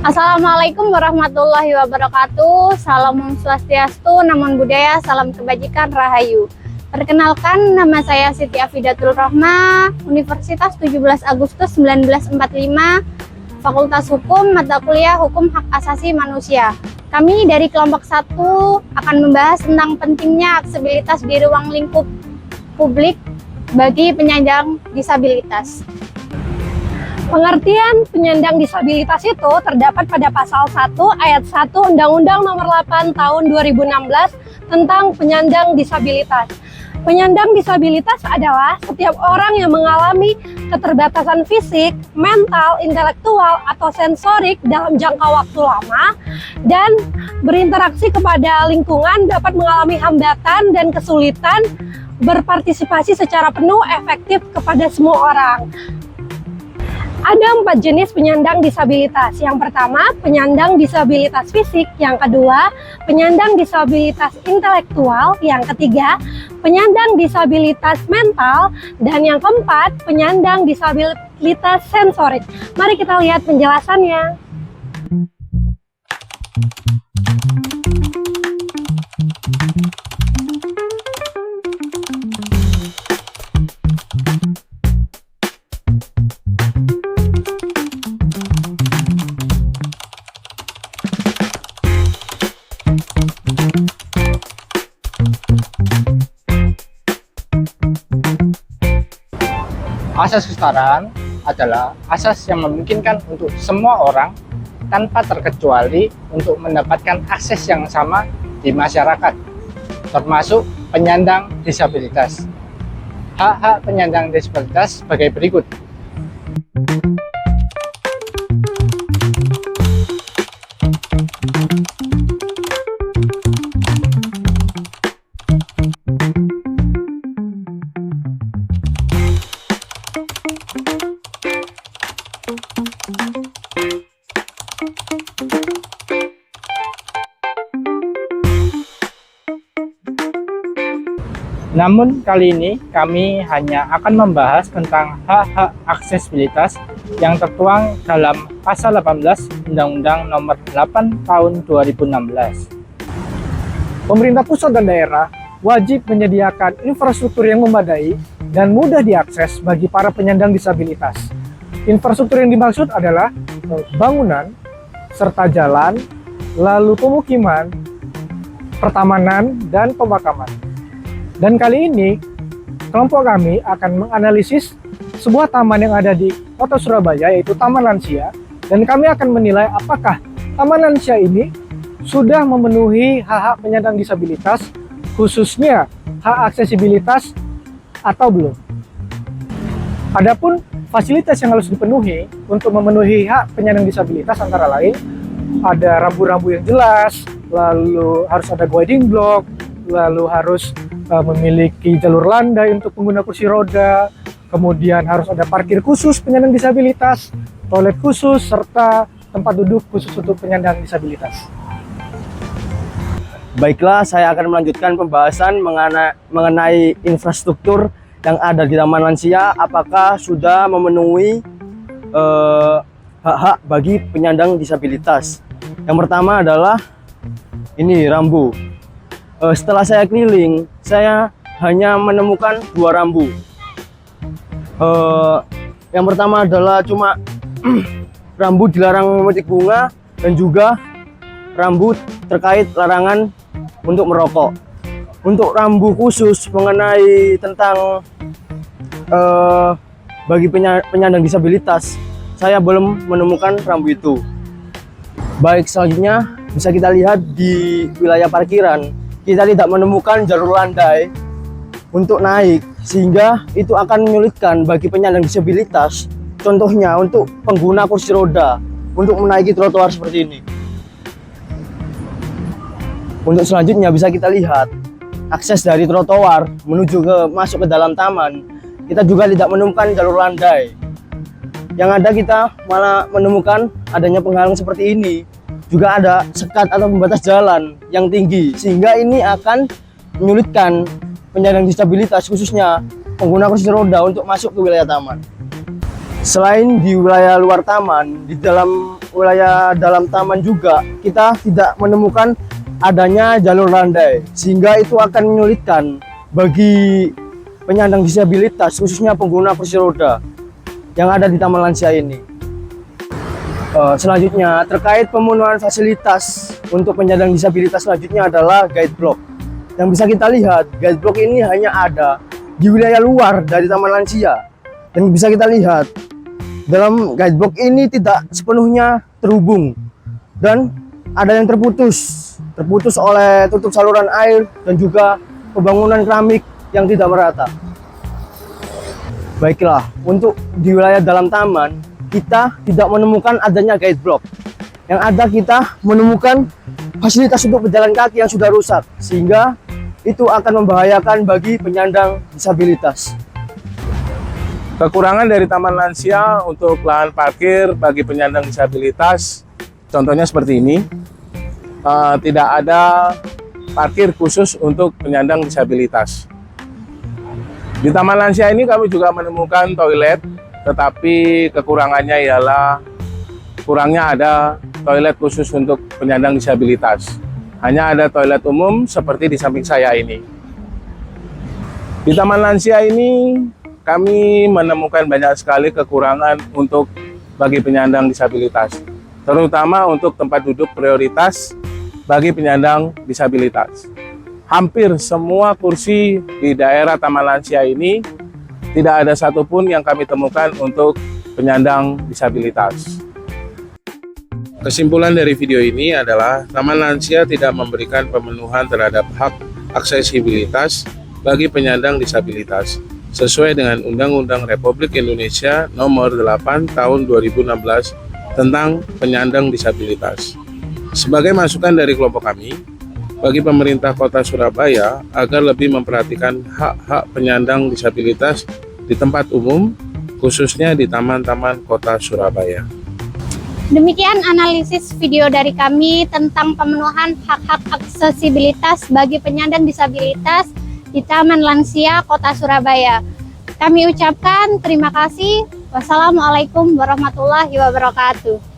Assalamualaikum warahmatullahi wabarakatuh. Salam Om Swastiastu, Namo Buddhaya, salam kebajikan, rahayu. Perkenalkan, nama saya Siti Afidatul Rohmah, Universitas 17 Agustus 1945, Fakultas Hukum, mata kuliah Hukum Hak Asasi Manusia. Kami dari kelompok 1 akan membahas tentang pentingnya aksesibilitas di ruang lingkup publik bagi penyandang disabilitas. Pengertian penyandang disabilitas itu terdapat pada pasal 1 ayat 1 Undang-Undang Nomor 8 Tahun 2016 tentang penyandang disabilitas. Penyandang disabilitas adalah setiap orang yang mengalami keterbatasan fisik, mental, intelektual, atau sensorik dalam jangka waktu lama dan berinteraksi kepada lingkungan, dapat mengalami hambatan dan kesulitan berpartisipasi secara penuh efektif kepada semua orang. Ada 4 jenis penyandang disabilitas. Yang pertama, penyandang disabilitas fisik. Yang kedua, penyandang disabilitas intelektual. Yang ketiga, penyandang disabilitas mental. Dan yang keempat, penyandang disabilitas sensorik. Mari kita lihat penjelasannya. Asas kesetaraan adalah asas yang memungkinkan untuk semua orang tanpa terkecuali untuk mendapatkan akses yang sama di masyarakat, termasuk penyandang disabilitas. Hak-hak penyandang disabilitas sebagai berikut. Namun kali ini kami hanya akan membahas tentang hak-hak aksesibilitas yang tertuang dalam pasal 18 Undang-Undang Nomor 8 Tahun 2016. Pemerintah pusat dan daerah wajib menyediakan infrastruktur yang memadai dan mudah diakses bagi para penyandang disabilitas. Infrastruktur yang dimaksud adalah bangunan, serta jalan, lalu pemukiman, pertamanan, dan pemakaman. Dan kali ini, kelompok kami akan menganalisis sebuah taman yang ada di Kota Surabaya, yaitu Taman Lansia, dan kami akan menilai apakah Taman Lansia ini sudah memenuhi hak-hak penyandang disabilitas, khususnya hak aksesibilitas atau belum. Adapun fasilitas yang harus dipenuhi untuk memenuhi hak penyandang disabilitas antara lain ada rambu-rambu yang jelas, lalu harus ada guiding block, lalu harus memiliki jalur landai untuk pengguna kursi roda, kemudian harus ada parkir khusus penyandang disabilitas, toilet khusus, serta tempat duduk khusus untuk penyandang disabilitas. Baiklah, saya akan melanjutkan pembahasan mengenai infrastruktur yang ada di Taman Lansia, apakah sudah memenuhi hak-hak bagi penyandang disabilitas. Yang pertama adalah ini rambu. Setelah saya keliling, saya hanya menemukan 2 rambu. Yang pertama adalah cuma rambu dilarang memetik bunga dan juga rambu terkait larangan untuk merokok. Untuk rambu khusus mengenai tentang bagi penyandang disabilitas, saya belum menemukan rambu itu. Baik, selanjutnya bisa kita lihat di wilayah parkiran, kita tidak menemukan jalur landai untuk naik, sehingga itu akan menyulitkan bagi penyandang disabilitas, contohnya untuk pengguna kursi roda untuk menaiki trotoar seperti ini. Untuk selanjutnya bisa kita lihat akses dari trotoar menuju masuk ke dalam taman. Kita juga tidak menemukan jalur landai. Yang ada kita malah menemukan adanya penghalang seperti ini. Juga ada sekat atau pembatas jalan yang tinggi, sehingga ini akan menyulitkan penyandang disabilitas khususnya pengguna kursi roda untuk masuk ke wilayah taman. Selain di wilayah luar taman, di dalam wilayah dalam taman juga kita tidak menemukan adanya jalur landai, sehingga itu akan menyulitkan bagi penyandang disabilitas khususnya pengguna kursi roda yang ada di Taman Lansia ini. Selanjutnya terkait pemenuhan fasilitas untuk penyandang disabilitas selanjutnya adalah guide block. Yang bisa kita lihat, guide block ini hanya ada di wilayah luar dari Taman Lansia. Dan bisa kita lihat dalam guide block ini tidak sepenuhnya terhubung dan ada yang terputus oleh tutup saluran air dan juga pembangunan keramik yang tidak merata. Baiklah, untuk di wilayah dalam taman kita tidak menemukan adanya guide block. Yang ada kita menemukan fasilitas untuk pejalan kaki yang sudah rusak, sehingga itu akan membahayakan bagi penyandang disabilitas. Kekurangan dari Taman Lansia untuk lahan parkir bagi penyandang disabilitas, contohnya seperti ini. Tidak ada parkir khusus untuk penyandang disabilitas. Di Taman Lansia ini kami juga menemukan toilet, tetapi kekurangannya ialah kurangnya ada toilet khusus untuk penyandang disabilitas. Hanya ada toilet umum seperti di samping saya ini. Di Taman Lansia ini kami menemukan banyak sekali kekurangan untuk bagi penyandang disabilitas, terutama untuk tempat duduk prioritas bagi penyandang disabilitas. Hampir semua kursi di daerah Taman Lansia ini tidak ada satupun yang kami temukan untuk penyandang disabilitas. Kesimpulan dari video ini adalah Taman Lansia tidak memberikan pemenuhan terhadap hak aksesibilitas bagi penyandang disabilitas sesuai dengan Undang-Undang Republik Indonesia Nomor 8 Tahun 2016 tentang penyandang disabilitas. Sebagai masukan dari kelompok kami, bagi pemerintah Kota Surabaya agar lebih memperhatikan hak-hak penyandang disabilitas di tempat umum, khususnya di taman-taman Kota Surabaya. Demikian analisis video dari kami tentang pemenuhan hak-hak aksesibilitas bagi penyandang disabilitas di Taman Lansia Kota Surabaya. Kami ucapkan terima kasih. Wassalamualaikum warahmatullahi wabarakatuh.